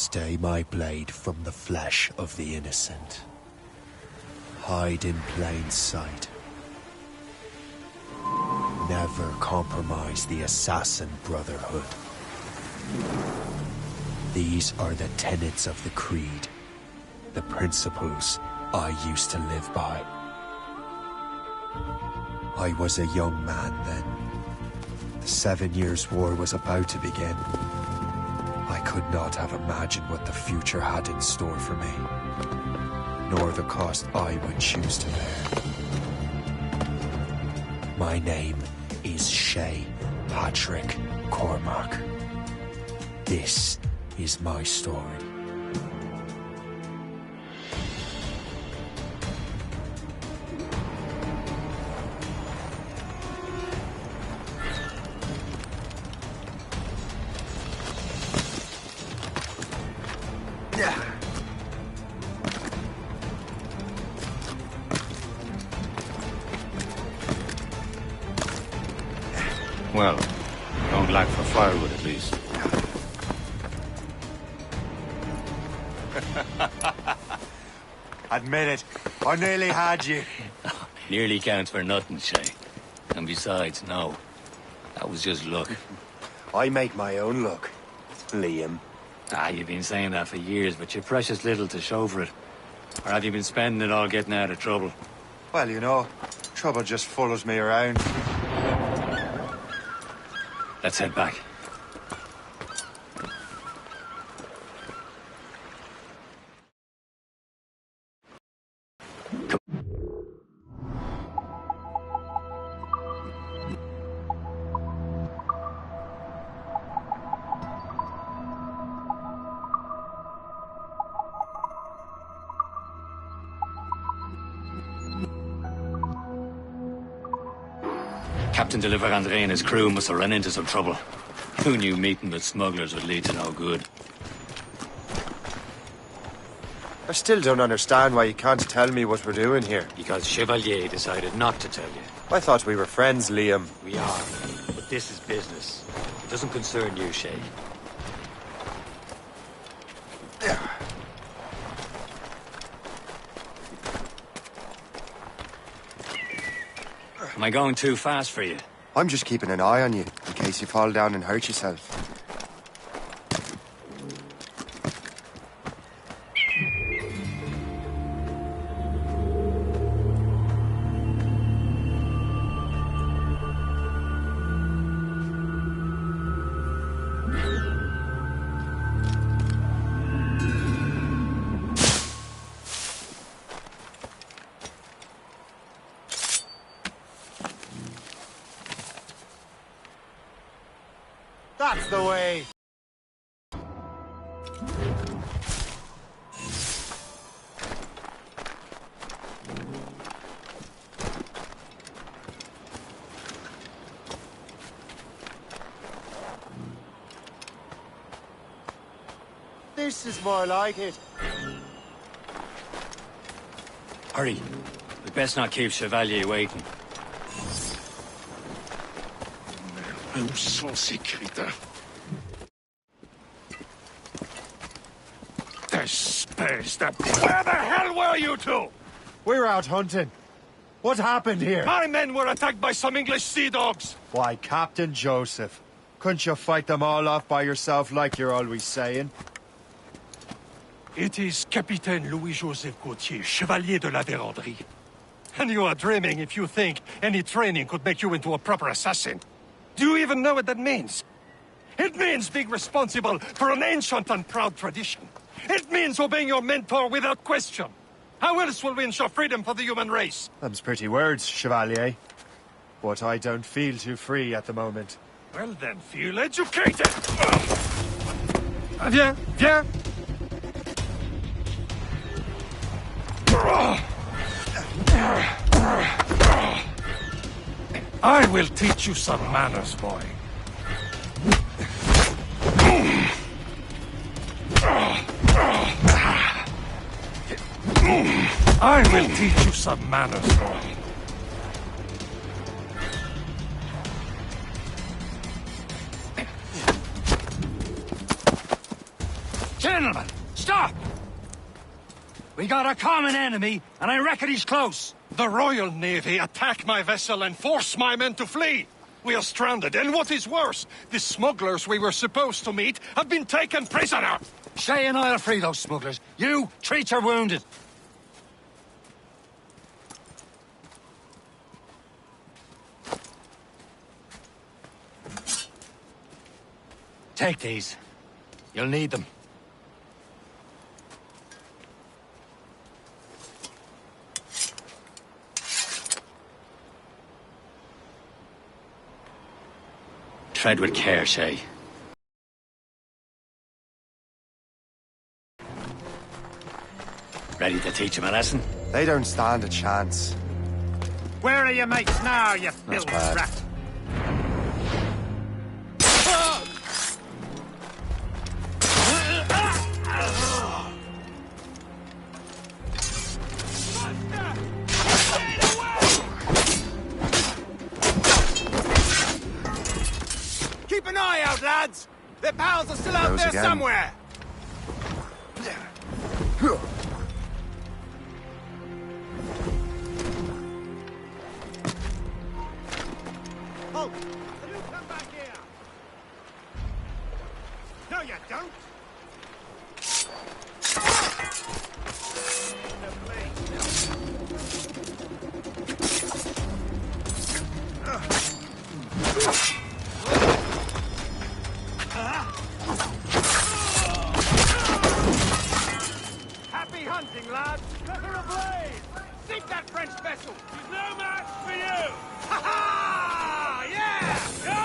Stay my blade from the flesh of the innocent. Hide in plain sight. Never compromise the Assassin Brotherhood. These are the tenets of the Creed, the principles I used to live by. I was a young man then. The 7 Years' War was about to begin. I could not have imagined what the future had in store for me, nor the cost I would choose to bear. My name is Shay Patrick Cormac. This is my story. Well, don't lack for firewood at least. Admit it, I nearly had you. Nearly counts for nothing, Shay. And besides, no. That was just luck. I make my own luck, Liam. You've been saying that for years, but you're precious little to show for it. Or have you been spending it all getting out of trouble? Well, you know, trouble just follows me around. Let's head back. Captain de Andre and his crew must have run into some trouble. Who knew meeting with smugglers would lead to no good? I still don't understand why you can't tell me what we're doing here. Because Chevalier decided not to tell you. I thought we were friends, Liam. We are, but this is business. It doesn't concern you, Shay. Am I going too fast for you? I'm just keeping an eye on you, in case you fall down and hurt yourself. That's the way! This is more like it. Hurry. We'd best not keep Chevalier waiting. Où sont ces crétins? Espèce de... Where the hell were you two? We're out hunting. What happened here? My men were attacked by some English sea dogs. Why, Captain Joseph. Couldn't you fight them all off by yourself like you're always saying? It is Capitaine Louis-Joseph Gauthier, Chevalier de la Vérendrye. And you are dreaming if you think any training could make you into a proper assassin. Do you even know what that means? It means being responsible for an ancient and proud tradition. It means obeying your mentor without question. How else will we ensure freedom for the human race? Them's pretty words, Chevalier. But I don't feel too free at the moment. Well then, feel educated! Viens, viens! I will teach you some manners, boy. I will teach you some manners, boy. Gentlemen, stop! We got a common enemy, and I reckon he's close. The Royal Navy attack my vessel and force my men to flee. We are stranded, and what is worse, the smugglers we were supposed to meet have been taken prisoner. Shay and I'll free those smugglers. You, treat your wounded. Take these. You'll need them. Tread with care, Shay. Ready to teach him a lesson? They don't stand a chance. Where are your mates now, you filthy bad. rat? Keep an eye out, lads! Their pals are still out Goes there again. somewhere! Halt! You come back here! No, you don't! Happy hunting, lads! Set her ablaze! Sink that French vessel! She's no match for you! Ha ha! Yeah! Yeah!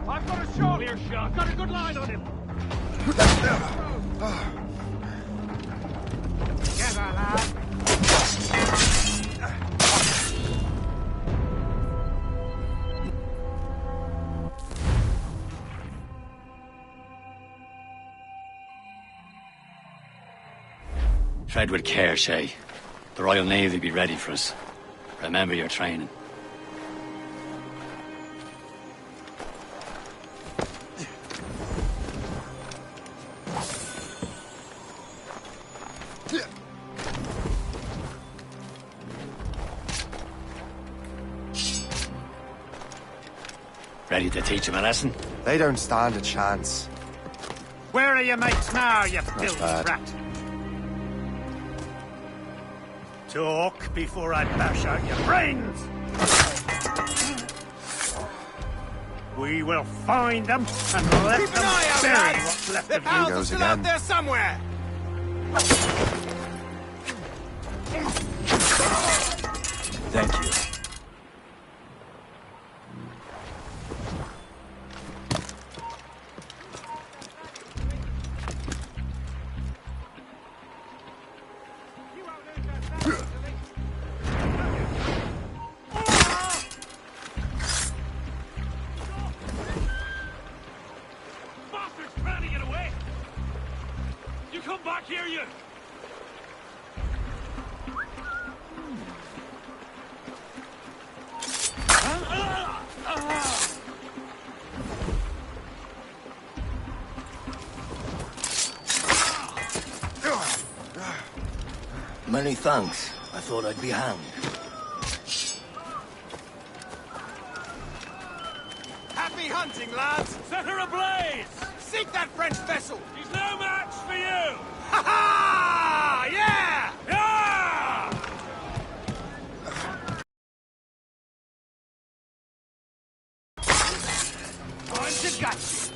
I've got a shot here, shot. Got a good line on him. Together, lad. Tread with care, Shay. The Royal Navy be ready for us. Remember your training. Ready to teach him a lesson? They don't stand a chance. Where are your mates now, you filthy bad. rat? Talk before I bash out your brains! We will find them and let Keep an them eye out, bury lads! what's left Their of pals are goes still out again. there somewhere! Thank you. Bastards trying to get away! You come back here, you! Many thanks. I thought I'd be hanged. Happy hunting, lads! Set her ablaze! Sink that French vessel! She's no match for you! Ha ha! Yeah! Yeah! Time to gut!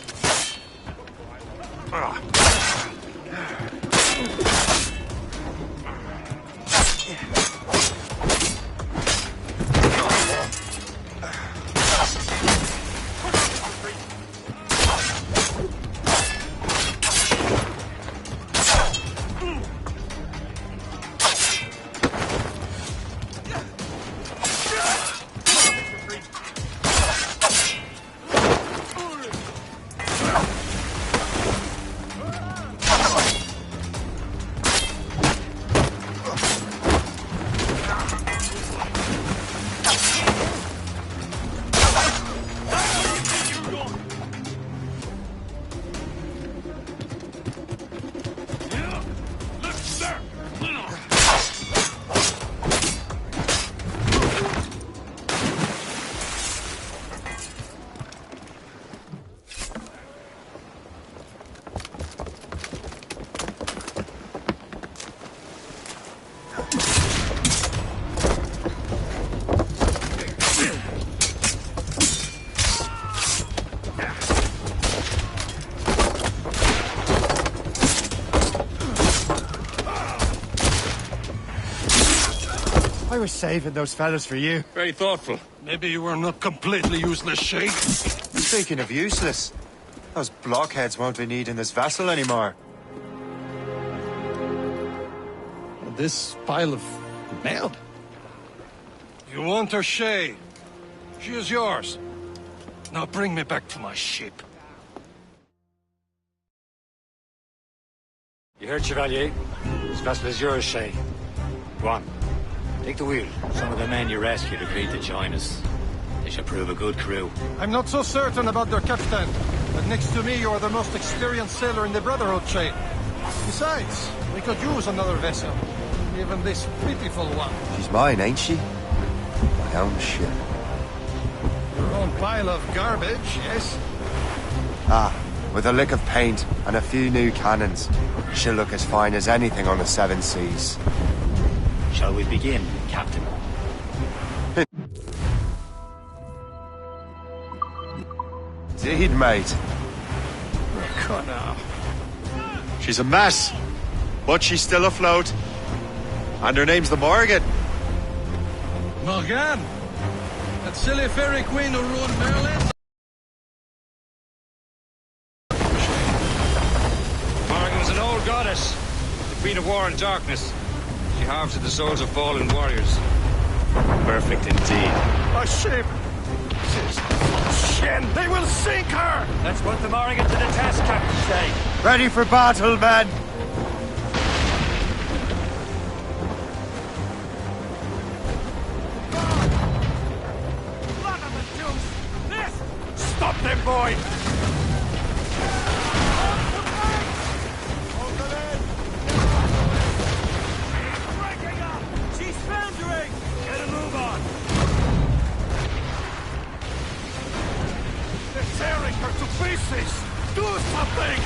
I was saving those fellas for you. Very thoughtful. Maybe you were not completely useless, Shay. Speaking of useless, those blockheads won't be needing this vessel anymore. This pile of merde? You want her, Shay? She is yours. Now bring me back to my ship. You heard, Chevalier? This vessel is yours, Shay. Go on. Take the wheel. Some of the men you rescued agreed to join us. They should prove a good crew. I'm not so certain about their captain, but next to me you are the most experienced sailor in the Brotherhood chain. Besides, we could use another vessel. Even this pitiful one. She's mine, ain't she? My own ship. Your own pile of garbage, yes? Ah, with a lick of paint and a few new cannons, she'll look as fine as anything on the seven seas. Shall we begin, Captain? Indeed, mate. Connor. She's a mess, but she's still afloat. And her name's the Morgan. Morgan? That silly fairy queen who ruined Merlin? Morgan was an old goddess, the queen of war and darkness. She harvested the souls of fallen warriors. Perfect indeed. A ship! Shen, they will sink her! Let's put the Morgan to the test, Captain Shay. Ready for battle, men! Stop them, boy! She's foundering! Get a move on! They're tearing her to pieces! Do something!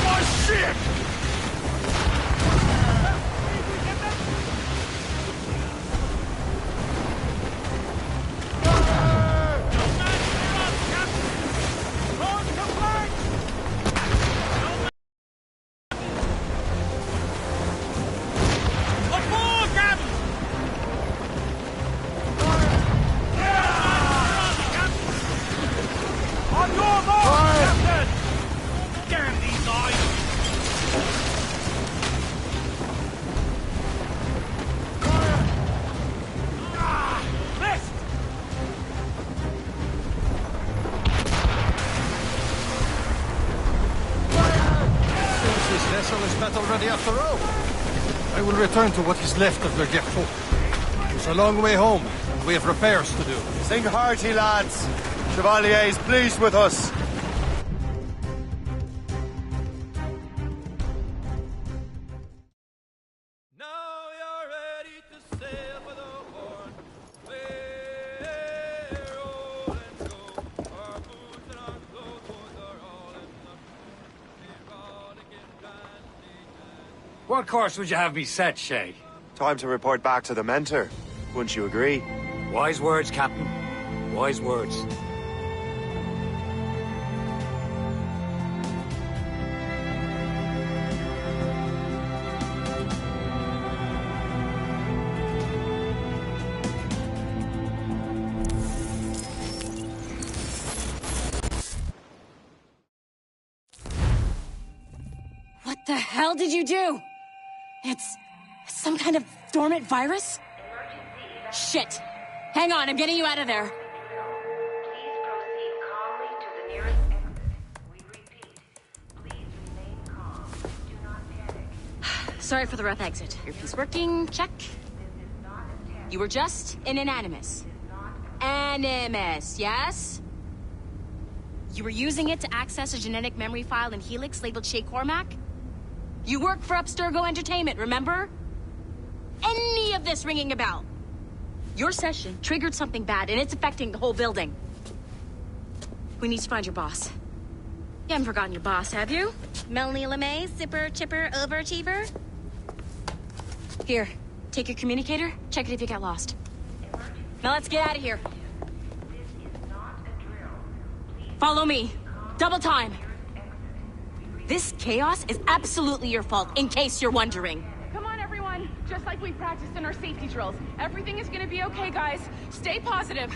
My ship! Already after all. I will return to what is left of the Gerfaut. It's a long way home, and we have repairs to do. Sing hearty, lads. Chevalier is pleased with us. What course would you have me set, Shay? Time to report back to the mentor. Wouldn't you agree? Wise words, Captain. Wise words. What the hell did you do? It's some kind of dormant virus? Shit! Hang on, I'm getting you out of there. Please proceed calmly to the nearest exit. We repeat, please remain calm. Do not panic. Sorry for the rough exit. Earpiece working, check. This is not a test. You were just in an animus. Animus, yes? You were using it to access a genetic memory file in Helix labeled Shay Cormac? You work for Abstergo Entertainment, remember? Any of this ringing a bell? Your session triggered something bad, and it's affecting the whole building. We need to find your boss. You haven't forgotten your boss, have you? Melanie LeMay, zipper, chipper, overachiever? Here, take your communicator, check it if you get lost. Now let's get out of here. Follow me. Double time. This chaos is absolutely your fault, in case you're wondering. Come on, everyone. Just like we practiced in our safety drills. Everything is gonna be okay, guys. Stay positive.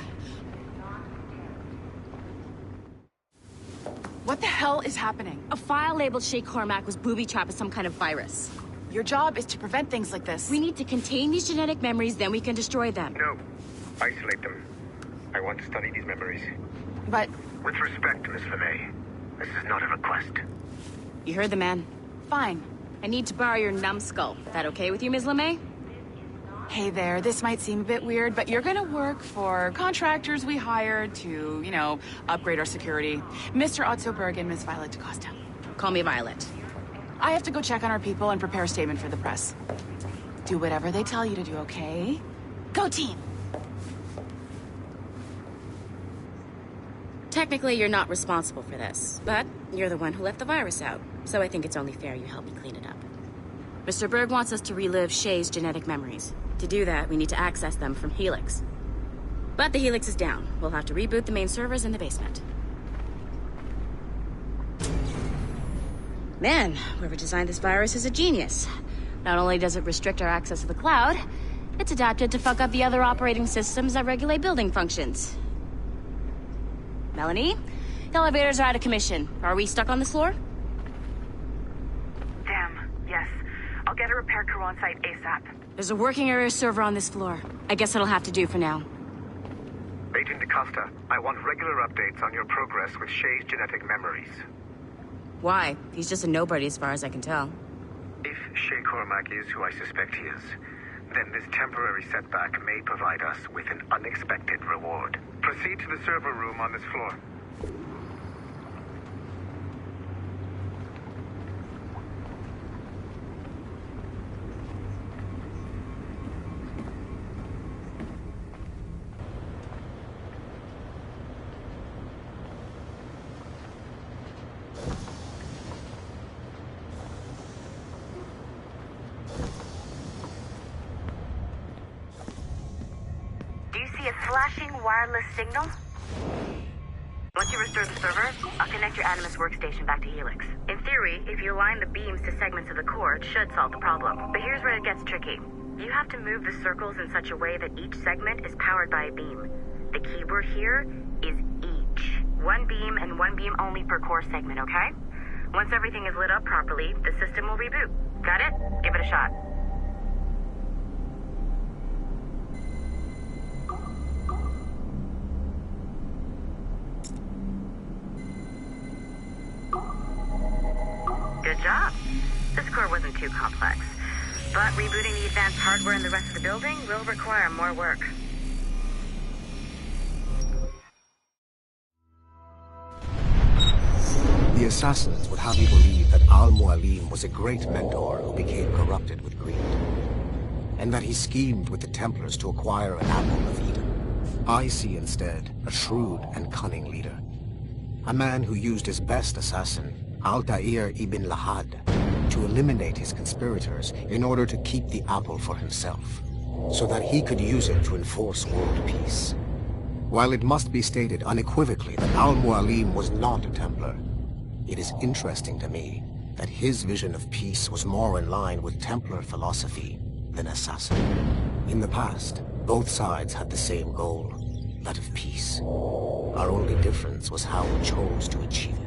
What the hell is happening? A file labeled Shay Cormac was booby-trapped with some kind of virus. Your job is to prevent things like this. We need to contain these genetic memories, then we can destroy them. No. Isolate them. I want to study these memories. But... With respect, Miss LeMay, this is not a request. You heard the man. Fine. I need to borrow your numbskull. That okay with you, Ms. LeMay? Hey there, this might seem a bit weird, but you're gonna work for contractors we hired to, you know, upgrade our security. Mr. Otto Berg and Miss Violet DaCosta. Call me Violet. I have to go check on our people and prepare a statement for the press. Do whatever they tell you to do, okay? Go team! Technically, you're not responsible for this, but you're the one who left the virus out, so I think it's only fair you help me clean it up. Mr. Berg wants us to relive Shay's genetic memories. To do that, we need to access them from Helix. But the Helix is down. We'll have to reboot the main servers in the basement. Man, whoever designed this virus is a genius. Not only does it restrict our access to the cloud, it's adapted to fuck up the other operating systems that regulate building functions. Melanie? The elevators are out of commission. Are we stuck on this floor? Damn, yes. I'll get a repair crew on site ASAP. There's a working area server on this floor. I guess that'll have to do for now. Agent DaCosta, I want regular updates on your progress with Shay's genetic memories. Why? He's just a nobody as far as I can tell. If Shay Cormac is who I suspect he is, then this temporary setback may provide us with an unexpected reward. Proceed to the server room on this floor. Flashing wireless signal? Once you restore the server, I'll connect your Animus workstation back to Helix. In theory, if you align the beams to segments of the core, it should solve the problem. But here's where it gets tricky. You have to move the circles in such a way that each segment is powered by a beam. The keyword here is each. One beam and one beam only per core segment, okay? Once everything is lit up properly, the system will reboot. Got it? Give it a shot. Good job. This core wasn't too complex. But rebooting the advanced hardware in the rest of the building will require more work. The assassins would have you believe that Al-Mualim was a great mentor who became corrupted with greed, and that he schemed with the Templars to acquire an apple of Eden. I see instead a shrewd and cunning leader. A man who used his best assassin, Altair ibn Lahad, to eliminate his conspirators in order to keep the apple for himself, so that he could use it to enforce world peace. While it must be stated unequivocally that Al-Mualim was not a Templar, it is interesting to me that his vision of peace was more in line with Templar philosophy than assassin. In the past, both sides had the same goal, that of peace. Our only difference was how we chose to achieve it.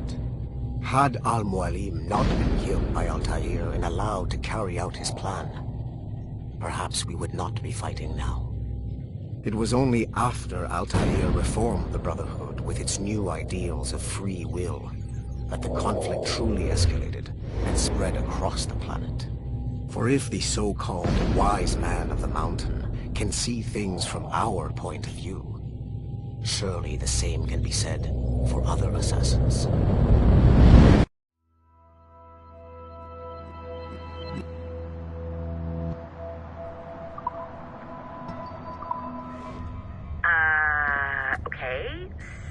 Had Al-Mualim not been killed by Altair and allowed to carry out his plan, perhaps we would not be fighting now. It was only after Altair reformed the Brotherhood with its new ideals of free will that the conflict truly escalated and spread across the planet. For if the so-called wise man of the mountain can see things from our point of view, surely the same can be said for other assassins.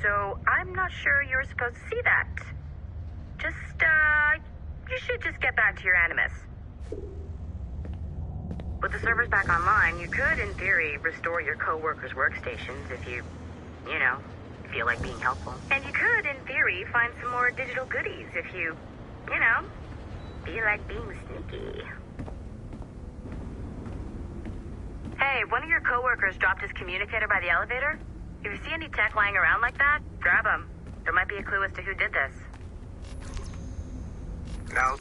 so I'm not sure you're supposed to see that. Just, you should just get back to your Animus. With the servers back online, you could, in theory, restore your co-workers' workstations if you know, feel like being helpful. And you could, in theory, find some more digital goodies if you know, feel like being sneaky. Hey, one of your co-workers dropped his communicator by the elevator. If you see any tech lying around like that, grab him. There might be a clue as to who did this. Now...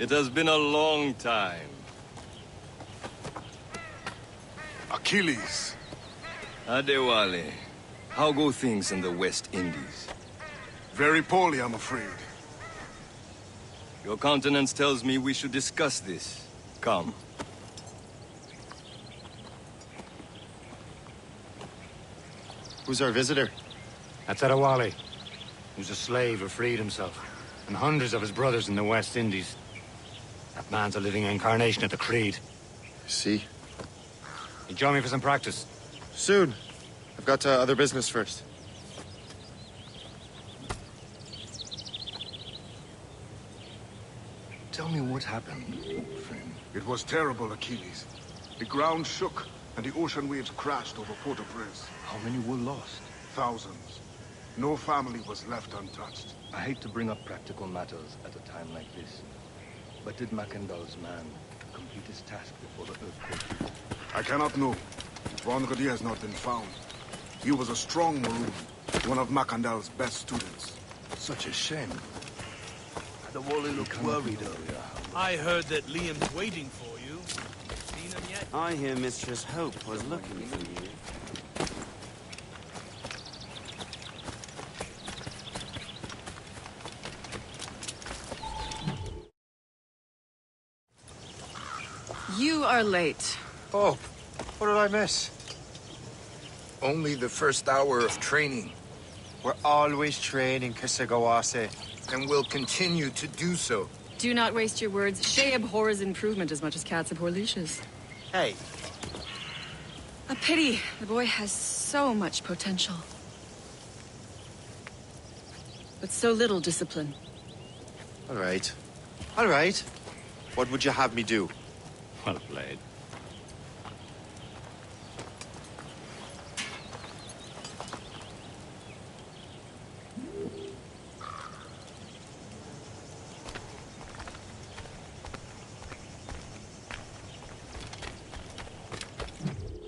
It has been a long time. Achilles. Adewale, how go things in the West Indies? Very poorly, I'm afraid. Your countenance tells me we should discuss this. Come. Who's our visitor? That's Adewale. He was a slave who freed himself. And hundreds of his brothers in the West Indies. That man's a living incarnation of the Creed. I see. You join me for some practice? Soon. I've got other business first. Tell me what happened, old friend. It was terrible, Achilles. The ground shook, and the ocean waves crashed over Port-au-Prince. How many were lost? Thousands. No family was left untouched. I hate to bring up practical matters at a time like this. But did Macandal's man complete his task before the earthquake? I cannot know. Vendredi has not been found. He was a strong Maroon, one of Macandal's best students. Such a shame. Adewale looked worried earlier. I heard that Liam's waiting for you. Seen him yet? I hear Mistress Hope was looking for you. You are late. Oh, what did I miss? Only the first hour of training. We're always training, Kisagawase. And will continue to do so. Do not waste your words. Shay abhors improvement as much as cats abhor leashes. Hey. A pity. The boy has so much potential. But so little discipline. All right. All right. What would you have me do? Well played.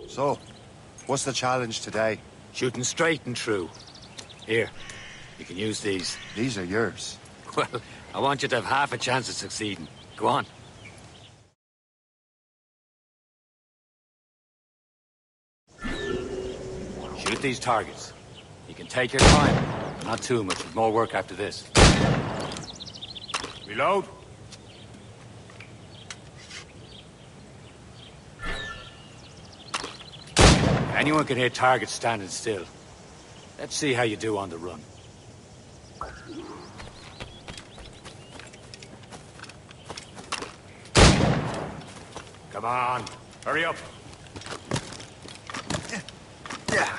So, what's the challenge today? Shooting straight and true. Here, you can use these. These are yours. Well, I want you to have half a chance of succeeding. Go on. Shoot these targets. You can take your time, but not too much. There's more work after this. Reload. Anyone can hit targets standing still. Let's see how you do on the run. Come on, hurry up. Yeah. Yeah.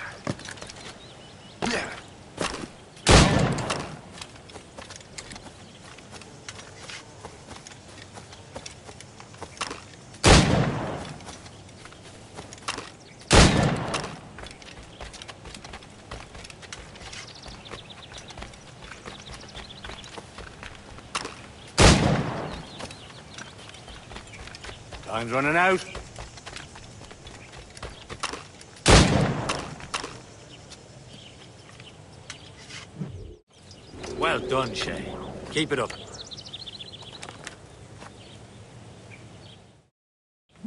Time's running out. Well done, Shay. Keep it up.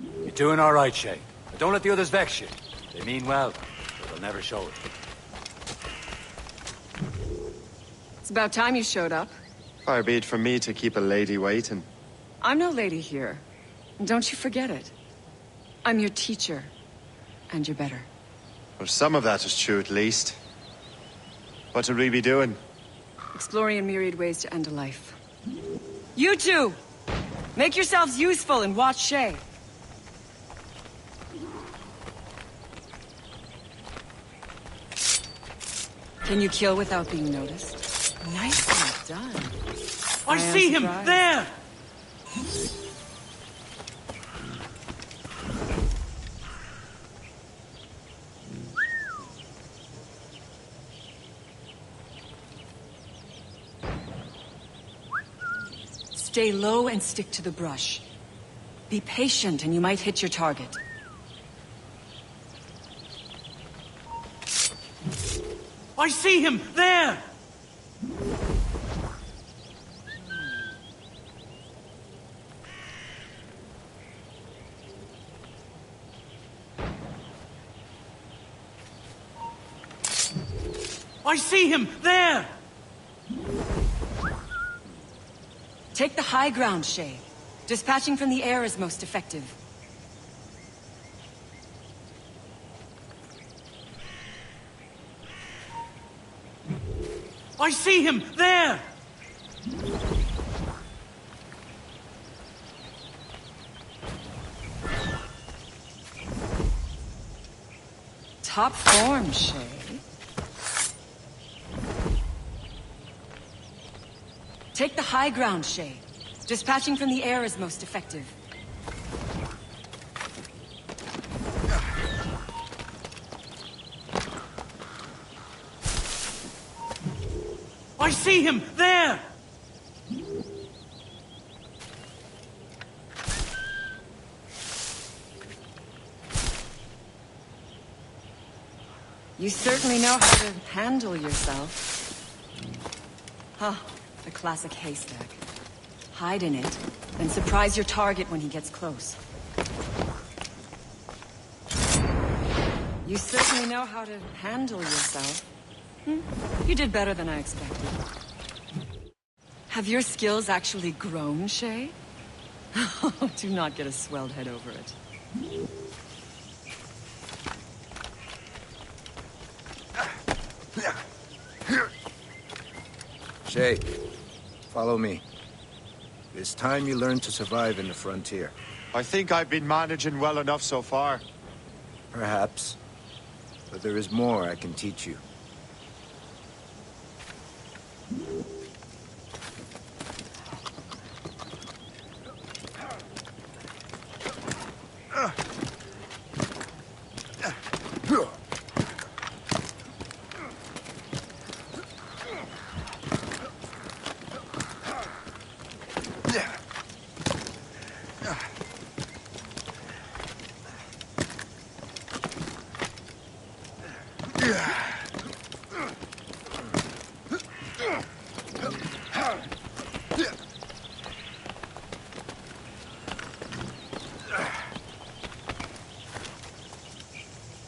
You're doing all right, Shay. But don't let the others vex you. They mean well, but they'll never show it. It's about time you showed up. Far be it from me to keep a lady waiting. I'm no lady here. Don't you forget it. I'm your teacher. And you're better. Well, some of that is true, at least. What should we be doing? Exploring a myriad ways to end a life. You two! Make yourselves useful and watch Shay. Can you kill without being noticed? Nicely done. I see him! Surprised. There! Stay low and stick to the brush. Be patient and you might hit your target. I see him! There! I see him! There! Take the high ground, Shay. Dispatching from the air is most effective. I see him! There! Top form, Shay. Take the high ground, Shay. Dispatching from the air is most effective. I see him! There! You certainly know how to handle yourself. Huh, the classic haystack. Hide in it, then surprise your target when he gets close. You certainly know how to handle yourself. You did better than I expected. Have your skills actually grown, Shay? Do not get a swelled head over it. Shay, follow me. It's time you learn to survive in the frontier. I think I've been managing well enough so far. Perhaps. But there is more I can teach you.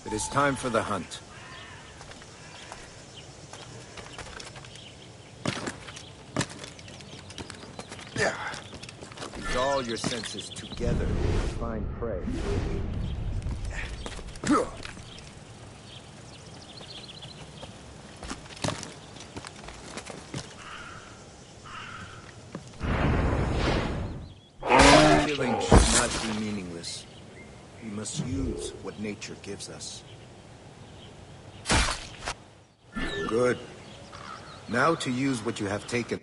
It is time for the hunt. Use all your senses together to find prey. Killing should not be meaningless. We must use what nature gives us. Good. Now to use what you have taken.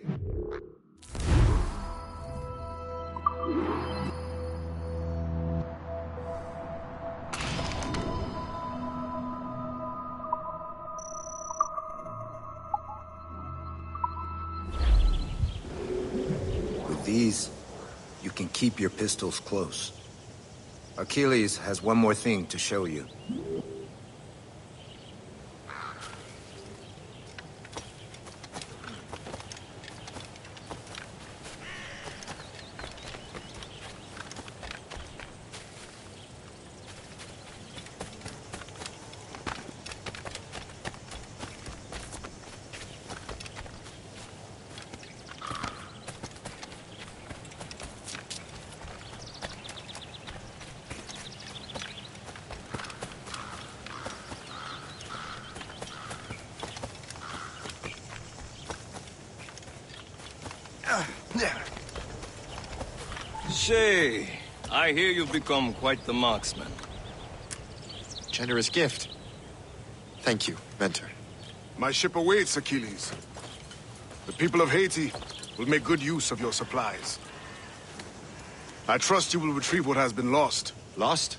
With these, you can keep your pistols close. Achilles has one more thing to show you. Shay, I hear you've become quite the marksman. Generous gift. Thank you, Mentor. My ship awaits, Achilles. The people of Haiti will make good use of your supplies. I trust you will retrieve what has been lost. Lost?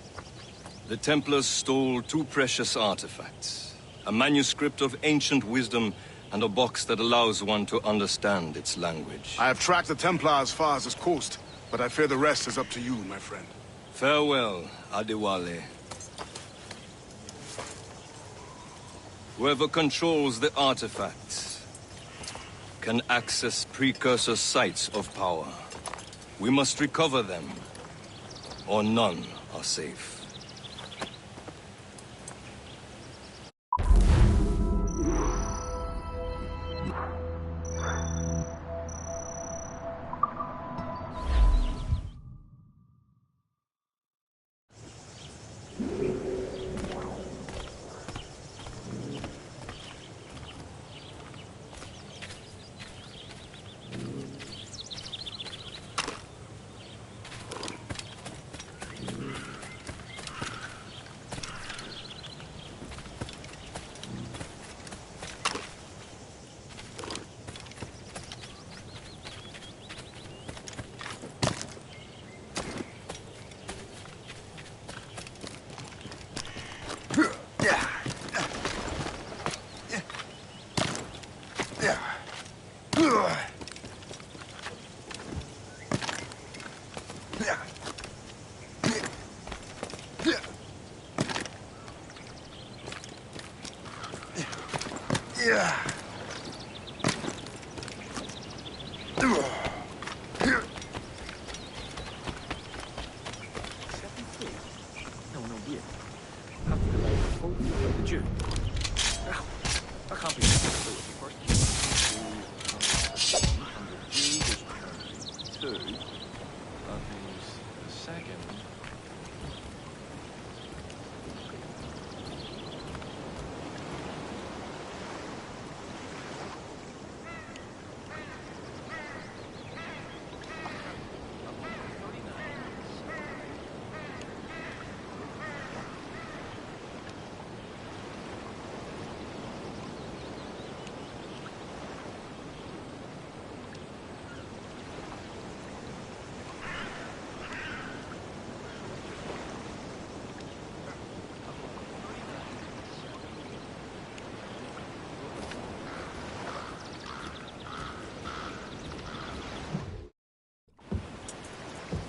The Templars stole 2 precious artifacts. A manuscript of ancient wisdom and a box that allows one to understand its language. I have tracked the Templar as far as this coast, but I fear the rest is up to you, my friend. Farewell, Adewale. Whoever controls the artifacts can access precursor sites of power. We must recover them, or none are safe.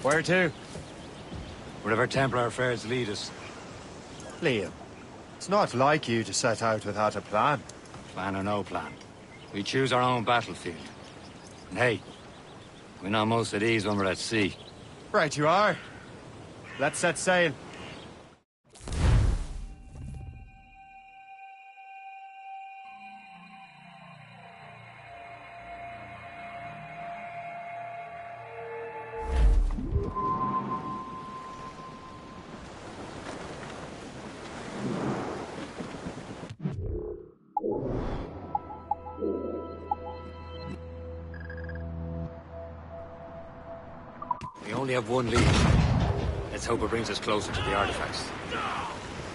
Where to? Wherever Templar affairs lead us. Liam, it's not like you to set out without a plan. Plan or no plan. We choose our own battlefield. And hey, we're not most at ease when we're at sea. Right you are. Let's set sail. We only have one lead. Let's hope it brings us closer to the artifacts.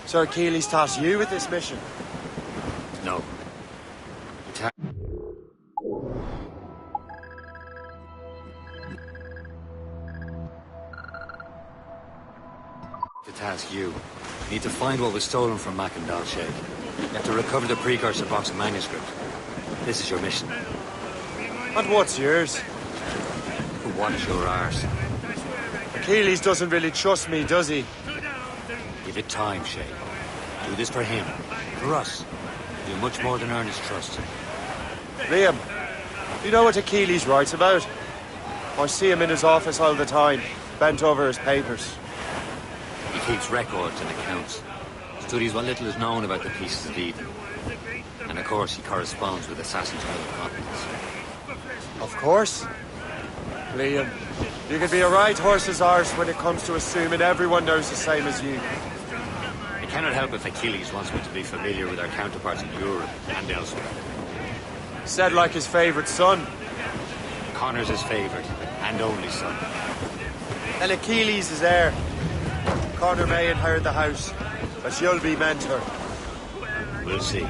Sir Achilles tasked you with this mission? No. To task you. We need to find what was stolen from Macandal Shed. You have to recover the precursor box of manuscript. This is your mission. And what's yours? What's your arse? Achilles doesn't really trust me, does he? Give it time, Shay. Do this for him. For us. Do much more than earn his trust. Liam, you know what Achilles writes about? I see him in his office all the time, bent over his papers. He keeps records and accounts. Studies what little is known about the pieces of Eden. And of course, he corresponds with assassins on other continents. Of course. Liam, you can be a right horse's arse when it comes to assuming everyone knows the same as you. I cannot help if Achilles wants me to be familiar with our counterparts in Europe and elsewhere. Said like his favorite son. Connor's his favorite, and only son. And Achilles is heir. Connor may inherit the house, but you'll be mentor. We'll see.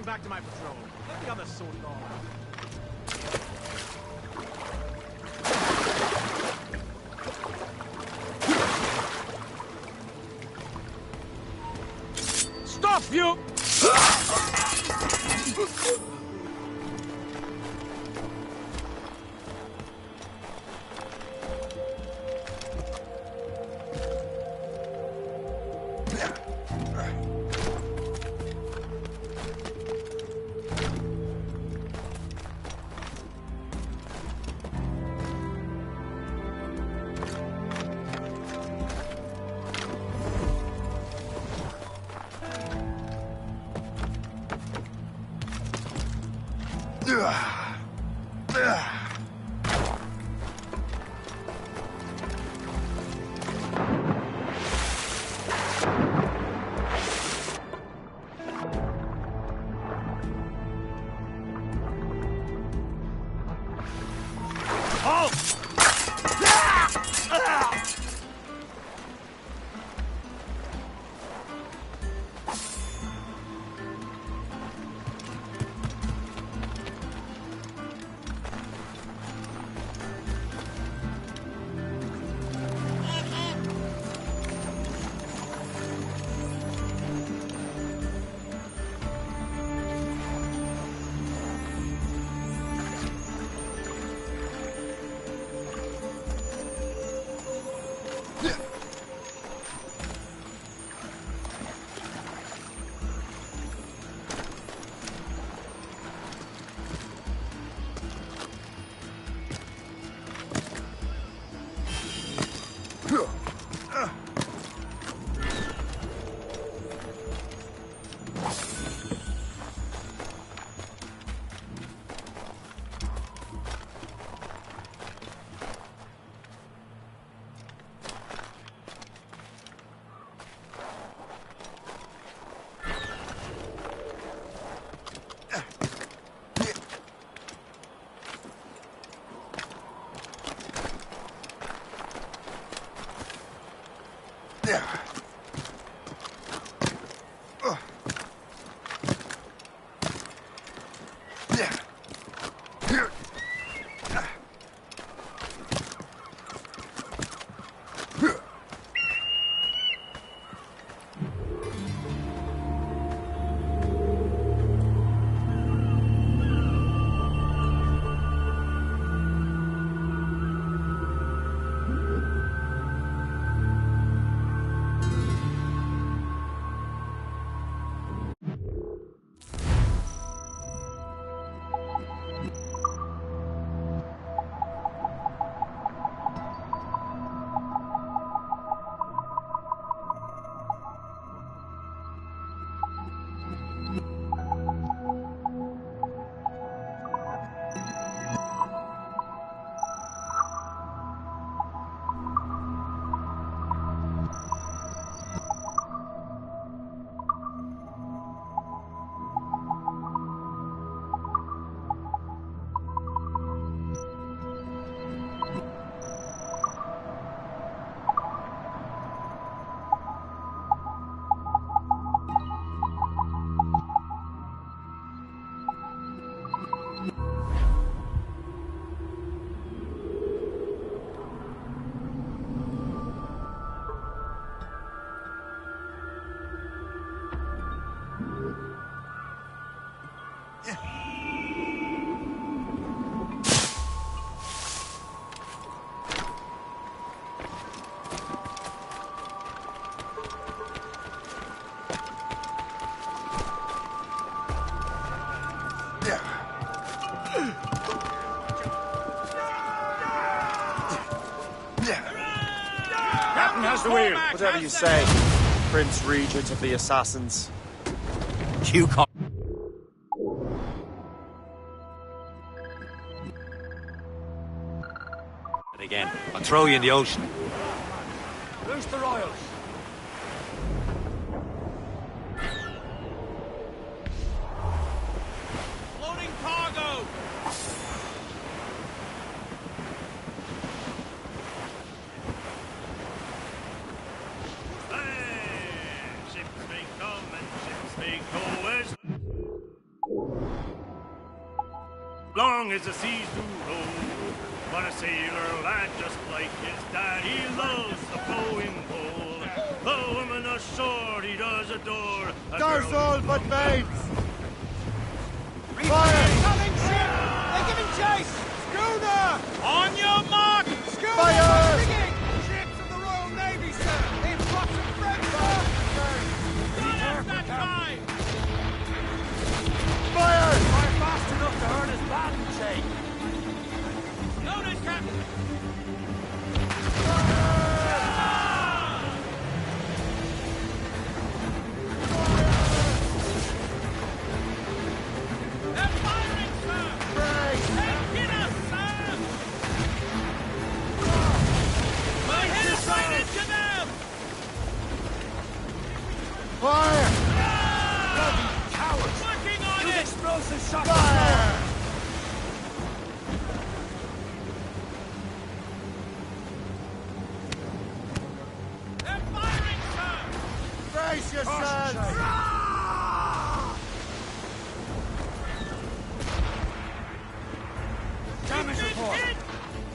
Back to my patrol. Let the others sort it all out. Stop, you! Captain has the wheel. Whatever you say, Prince Regent of the Assassins. You call. And again, I'll throw you in the ocean. Loose the royals. Loading cargo. Long as the seas do roll, but a sailor lad just like his dad, he loves the flowing pole. The woman ashore he does adore. Does all but maids! Fire! Coming ship! They're giving chase! Schooner! On your mark! Schooner! Fire! Rigging! Ships of the Royal Navy, sir! In front of French, sir! That time! Fire! Fire fast enough to hurt his batten, Shay! Notice, Captain! Explosive shot! Fire! They're firing, sir! Brace yourselves! Damage report!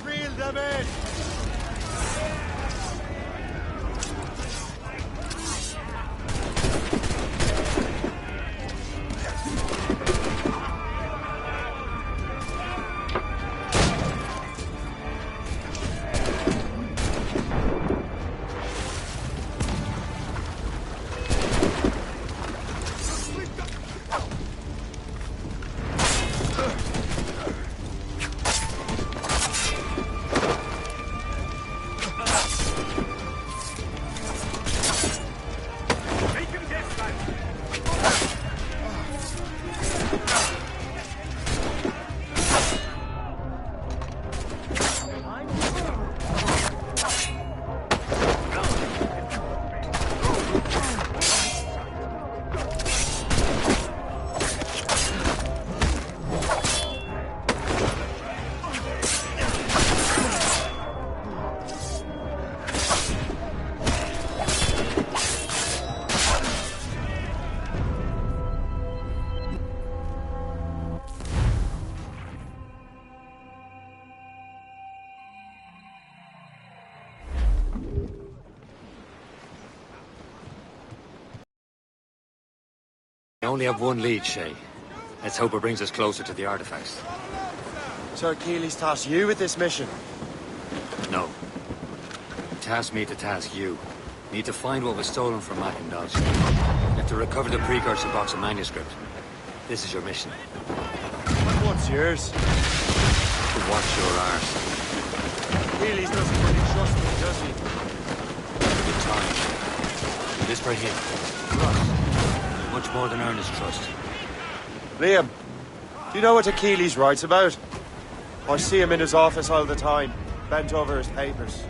Reel them in! We only have one lead, Shay. Let's hope it brings us closer to the artifacts. So Achilles tasked you with this mission? No. He tasked me to task you. Need to find what was stolen from Mac and Dodge. You have to recover the precursor box of manuscript. This is your mission. What's yours? To watch your arse. Achilles doesn't really trust me, does he? Good time. Do this for him. For us. Much more than earn his trust. Liam, do you know what Achilles writes about? I see him in his office all the time, bent over his papers.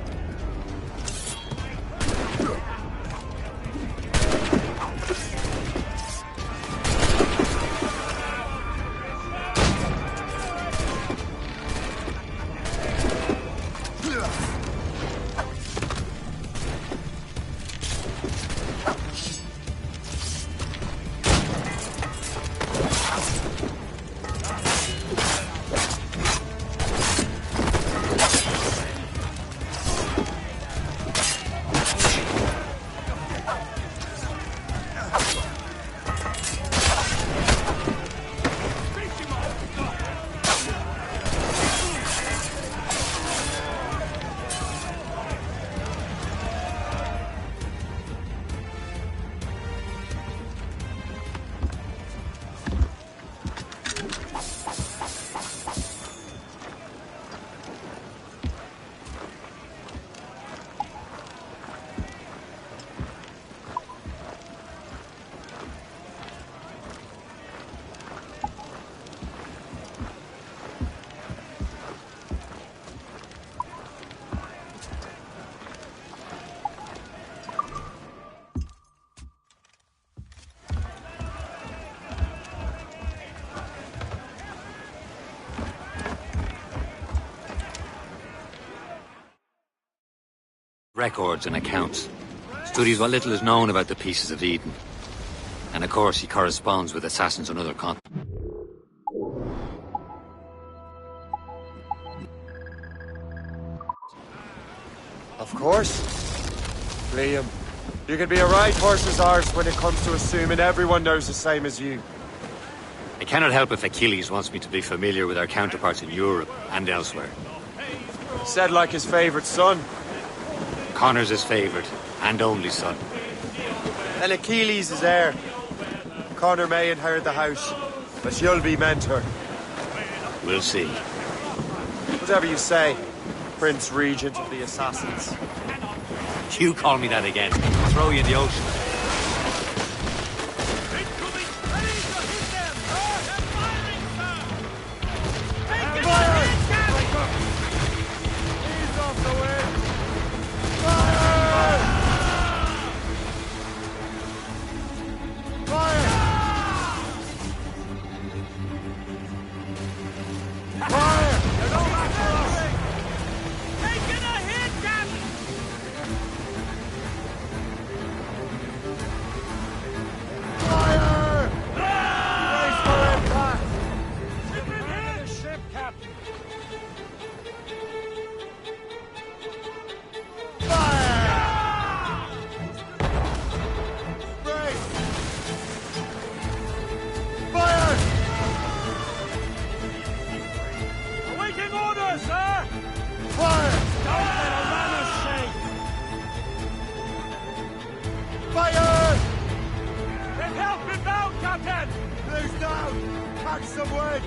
Records and accounts. Studies what little is known about the pieces of Eden. And of course, he corresponds with assassins on other continents. Of course. Liam, you can be a right horse's arse when it comes to assuming everyone knows the same as you. I cannot help if Achilles wants me to be familiar with our counterparts in Europe and elsewhere. Said like his favorite son. Connor's his favorite and only son. And Achilles is heir. Connor may inherit the house, but you'll be mentor. We'll see. Whatever you say, Prince Regent of the Assassins. You call me that again, I'll throw you in the ocean. Who's down? Catch some wind!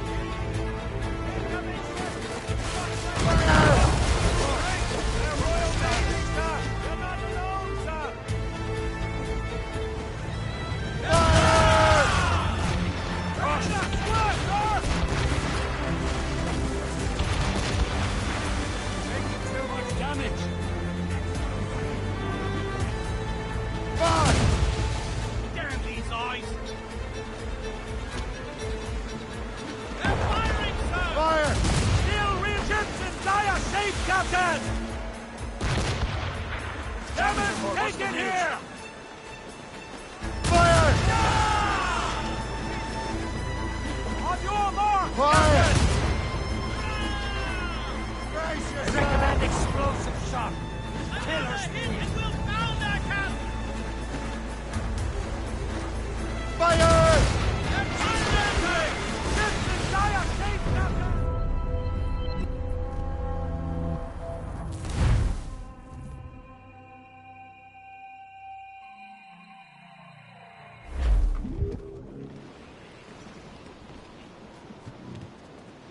Damn these eyes! They're firing, sir! Fire! Still real ships in dire shape, Captain! Germans, take it here! Fire! On your mark! Fire! Recommend explosive shot! Killer speed! It will found our camp! Fire! They're firing! Ships in dire shape, Captain!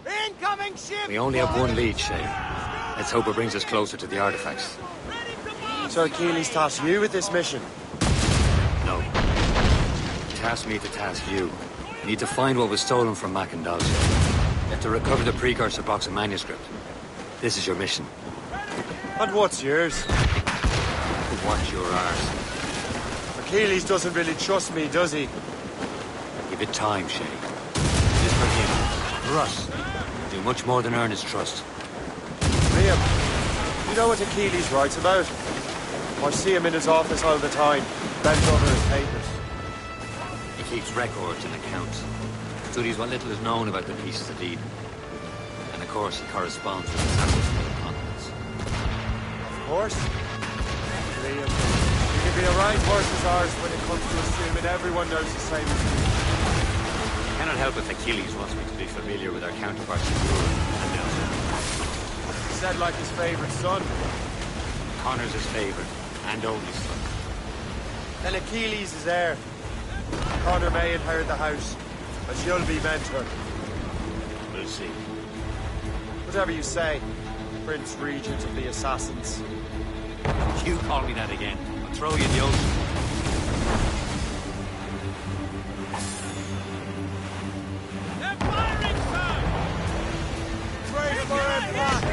Incoming ship! We only have one lead, Shay. Let's hope it brings us closer to the artifacts. So Achilles tasked you with this mission? No. Task me to task you. You need to find what was stolen from Mac and Dodge. You have to recover the precursor box of manuscript. This is your mission. And what's yours? What's your ours? Achilles doesn't really trust me, does he? Give it time, Shay. This for him. For us. Do much more than earn his trust. Liam, you know what Achilles writes about? I see him in his office all the time, bent over his papers. He keeps records and accounts. Studies what little is known about the pieces of Eden. And of course, he corresponds with the samples from the continents. Of course. Liam, you can be a right horse as ours when it comes to assuming everyone knows the same as you. I cannot help if Achilles wants me to be familiar with our counterparts in Europe and elsewhere. He said like his favorite son. Connor's his favorite, and only son. Then Achilles is heir. Connor may inherit the house, but you'll be mentor. We'll see. Whatever you say, Prince Regent of the Assassins. You call me that again, I'll throw you in the ocean. They're firing, sir! Brace for impact!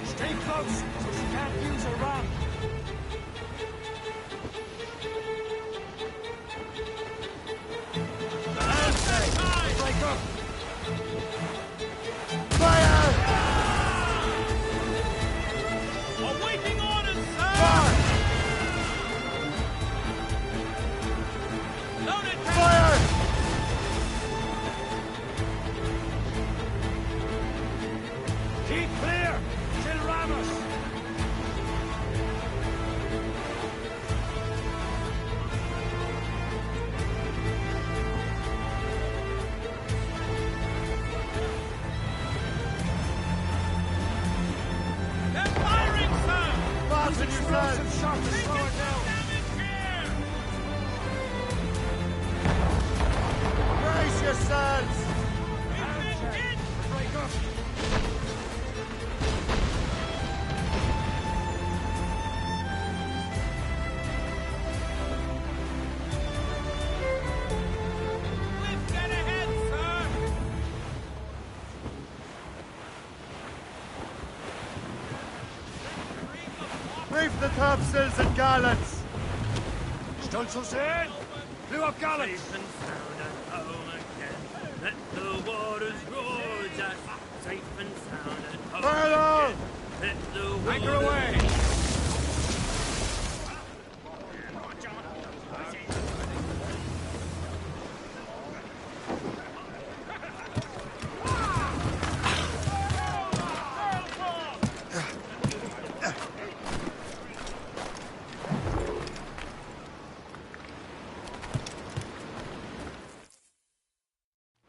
Stay close, so she can't use her run. Break up! Fire! Awaiting orders, sir! Loaded Fire! Keep clear! She'll ram us! They're firing, sir! Fasten your Explosive guns! shot to slow it down! Brace yourselves! Break up! Get ahead, sir! Reef the topsails and gallants! Stolzos in! Blew up gallants! Safe and sound at home again. Let the waters roar, just safe and sound at home Furlough! again. Let the waters Anchor away!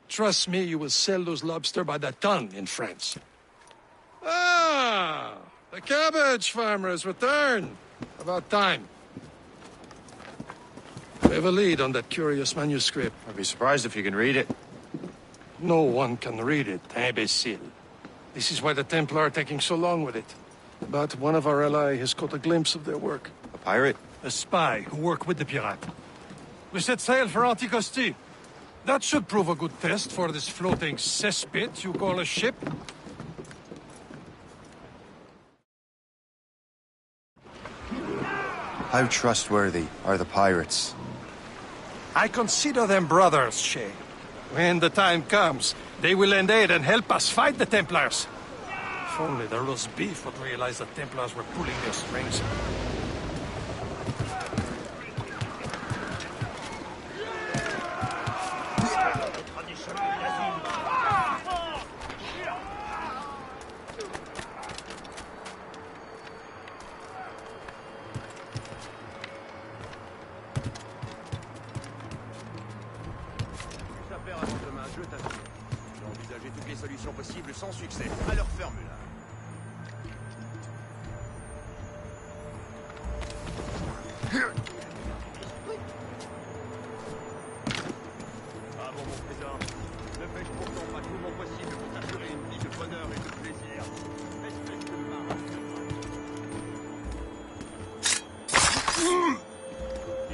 Trust me, you will sell those lobster by the ton in France. Ah, the cabbage farmers return. About time. We have a lead on that curious manuscript. I'd be surprised if you can read it. No one can read it, imbecile. This is why the Templar are taking so long with it. But one of our allies has caught a glimpse of their work. A pirate? A spy who worked with the pirate. We set sail for Anticosti. That should prove a good test for this floating cesspit you call a ship. How trustworthy are the pirates? I consider them brothers, Shay. When the time comes, they will lend aid and help us fight the Templars. If only the roast beef would realize the Templars were pulling their strings. Solutions possibles sans succès. À leur formule. Ah bon, mon président, ne fais-je pourtant pas tout mon possible pour t'assurer une vie de bonheur et de plaisir. Espèce de marin.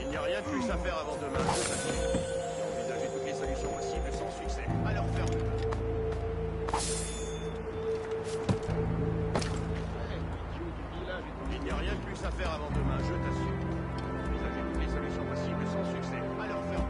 Il n'y a rien de plus à faire avant demain. Envisagez toutes les solutions possibles sans succès. À leur formule. Il n'y a rien de plus à faire avant demain, je t'assure. Envisagez toutes les solutions possibles sans succès. À leur ferme.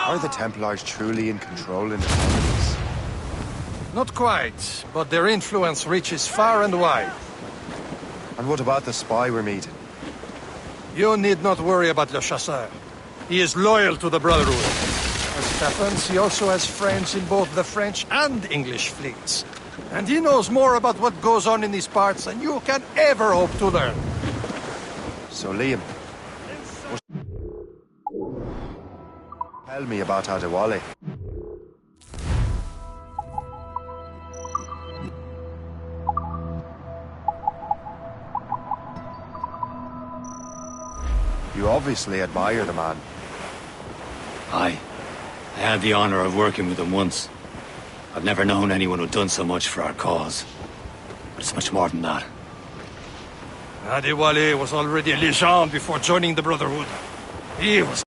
Are the Templars truly in control in the colonies? Not quite, but their influence reaches far and wide. And what about the spy we're meeting? You need not worry about Le Chasseur. He is loyal to the Brotherhood. As it happens, he also has friends in both the French and English fleets. And he knows more about what goes on in these parts than you can ever hope to learn. So, Liam, tell me about Adewale. You obviously admire the man. Aye. I had the honor of working with him once. I've never known anyone who'd done so much for our cause. But it's much more than that. Adewale was already a legend before joining the Brotherhood. He was...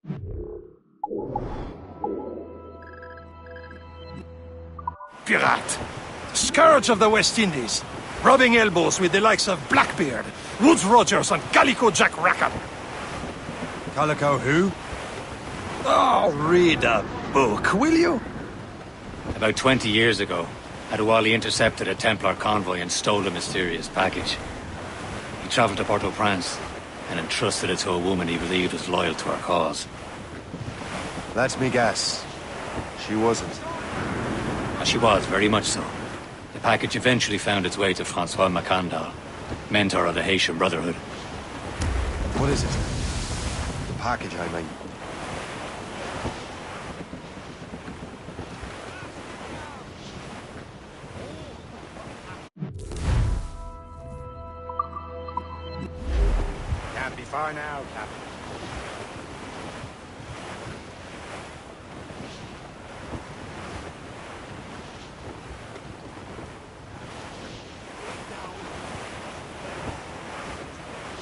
pirate. The scourge of the West Indies. Rubbing elbows with the likes of Blackbeard, Woodes Rogers, and Calico Jack Rackham. Calico who? Oh, read a book. book, will you? About 20 years ago, Adewale intercepted a Templar convoy and stole a mysterious package. He traveled to Port-au-Prince and entrusted it to a woman he believed was loyal to our cause. Let me guess. She wasn't. And she was, very much so. The package eventually found its way to Francois Macandal, mentor of the Haitian Brotherhood. What is it? The package, I mean. Can't be far now, Captain.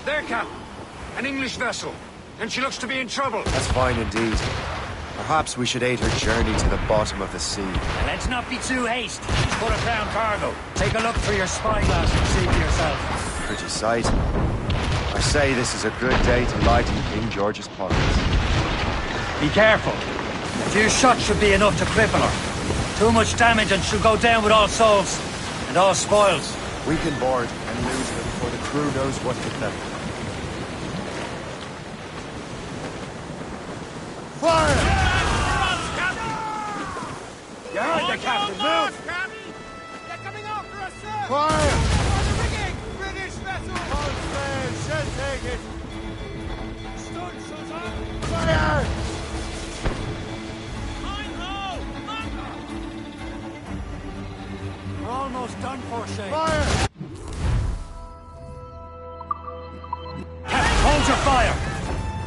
There, Captain. An English vessel. And she looks to be in trouble. That's fine indeed. Perhaps we should aid her journey to the bottom of the sea. Let's not be too hasty. She's put a crown cargo. Take a look through your spyglass and see for yourself. Pretty sight. I say this is a good day to lighten King George's pockets. Be careful. A few shots should be enough to cripple her. Too much damage and she'll go down with all souls. And all spoils. We can board and lose her before the crew knows what hit them. Fire! You heard the captain, move! They're coming after us, sir! Fire! On the rigging! British vessel! She'll take it! Stood, Suzanne! Fire! We're almost done for, Shay. Fire! Captain, hold your fire!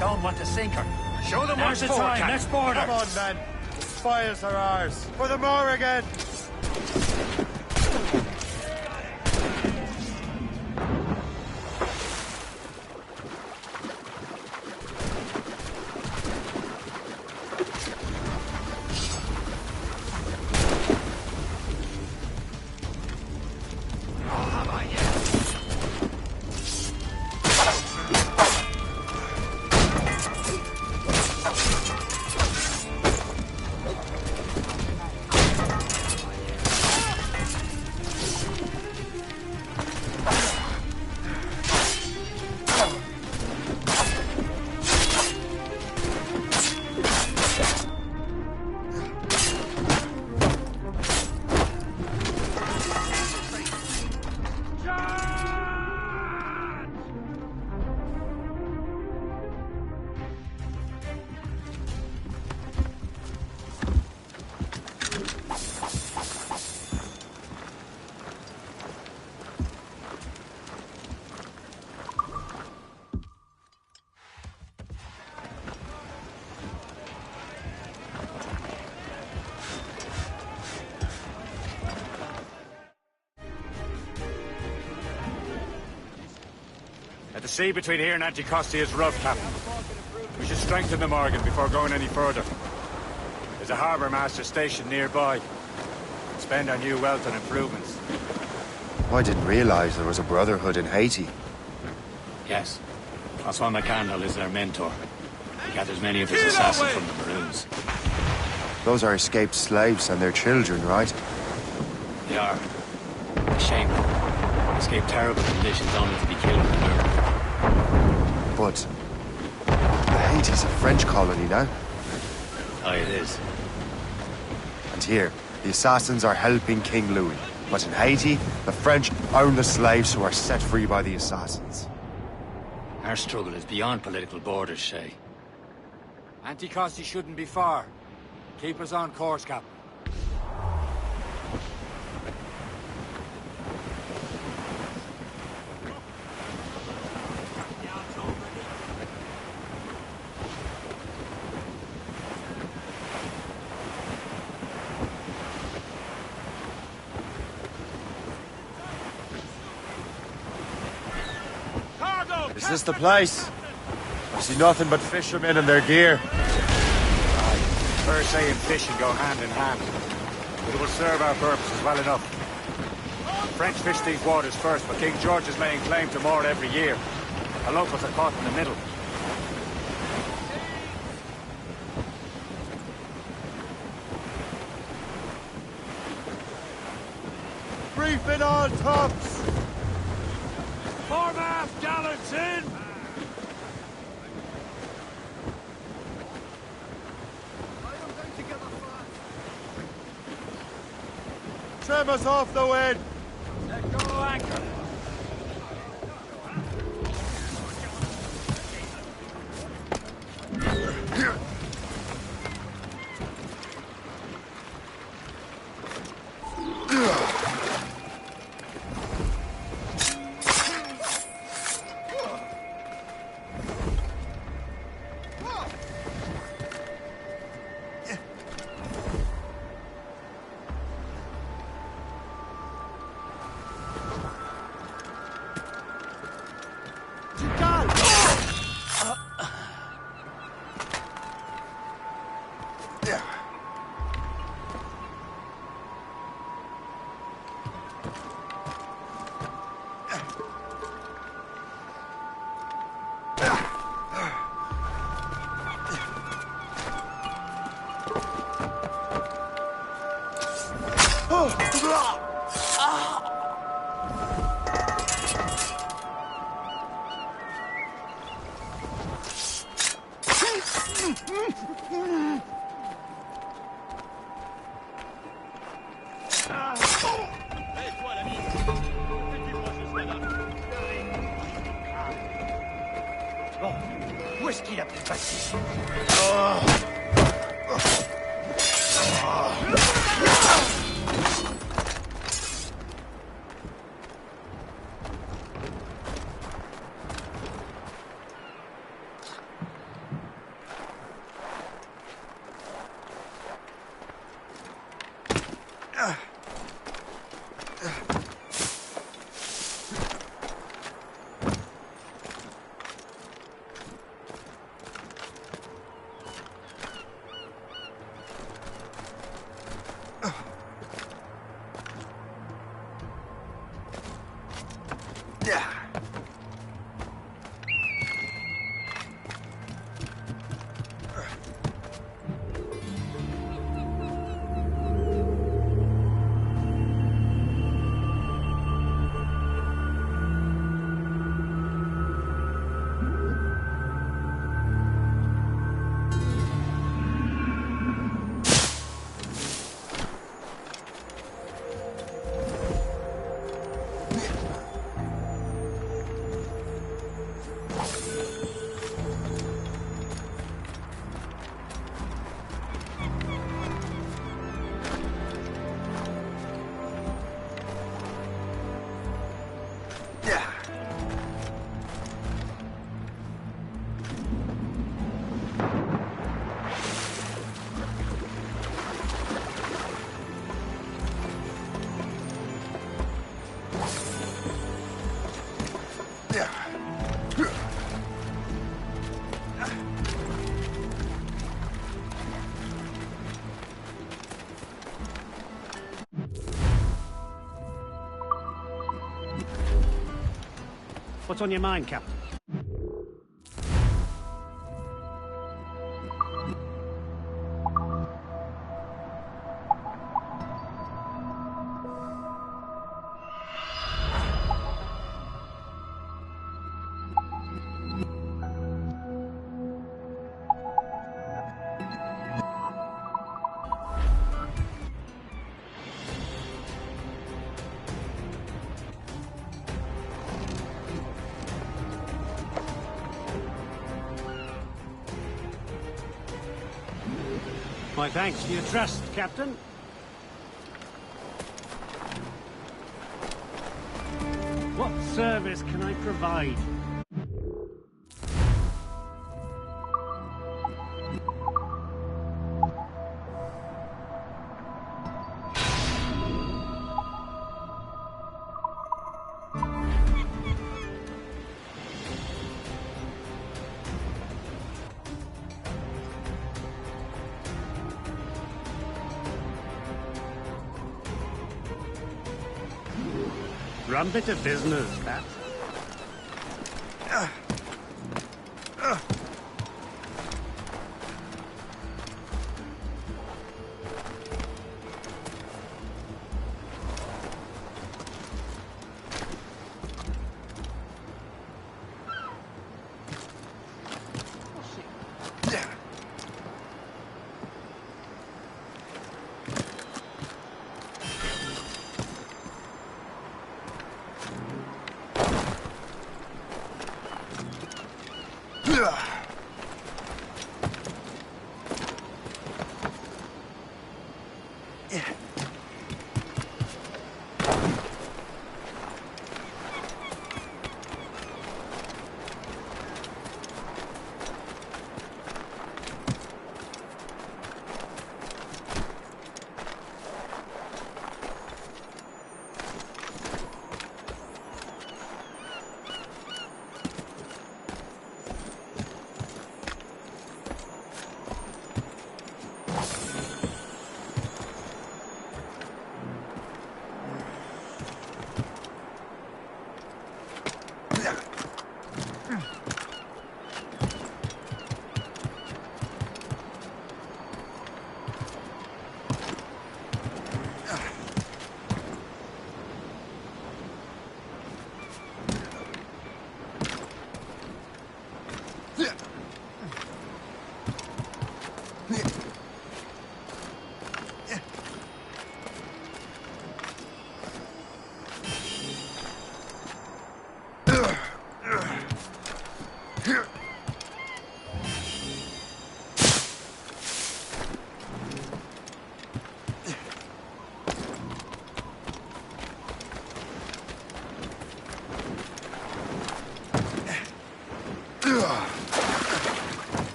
Don't want to sink her. Show them Now's what's the for, time. Captain. Let's board her. Come on, men. The spoils are ours. For the Morrigan! The sea between here and Anticosti is rough, Captain. We should strengthen the Morgan before going any further. There's a harbour master stationed nearby. Spend our new wealth on improvements. I didn't realize there was a brotherhood in Haiti. Yes. Francois Macandal is their mentor. He gathers many of his assassins from the Maroons. Those are escaped slaves and their children, right? They are. Shameful. Escape terrible conditions only to be killed and murdered. But Haiti's a French colony now. Oh, it is. And here, the assassins are helping King Louis. But in Haiti, the French own the slaves who are set free by the assassins. Our struggle is beyond political borders, Shay. Anticosti shouldn't be far. Keep us on course, Captain. Is this the place? I see nothing but fishermen and their gear. First say and fishing go hand in hand. But it will serve our purposes well enough. The French fish these waters first, but King George is laying claim to more every year. The locals are caught in the middle. Reefing on tops! Foremast gallants in! Trim us off the wind! Let go anchor! Bon, où est-ce qu'il a pu passer? What's on your mind, Captain? My thanks for your trust, Captain. What service can I provide? Rum bit of business, that.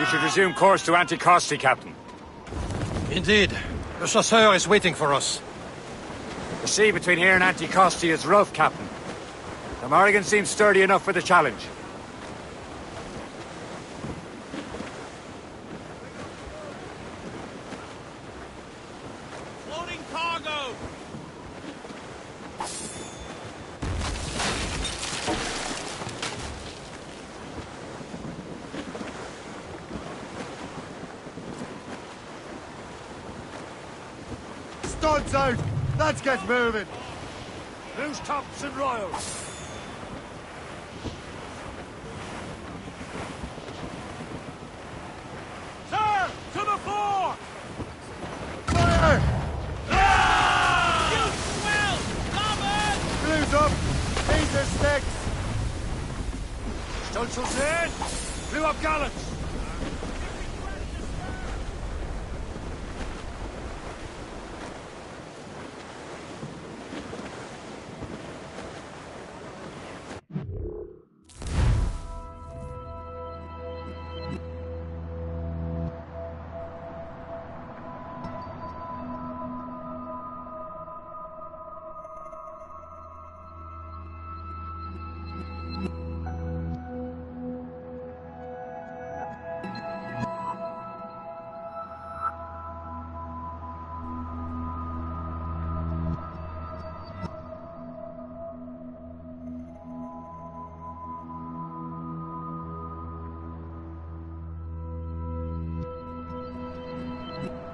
We should resume course to Anticosti, Captain. Indeed. The chasseur is waiting for us. The sea between here and Anticosti is rough, Captain. The Morrigan seems sturdy enough for the challenge. Floating cargo! Studs out! Let's get moving! Loose tops and royals! Sir! To the fore! Fire! You swell! Starboard! Blues up! These are sticks! Stunsails in! Blew up gallants!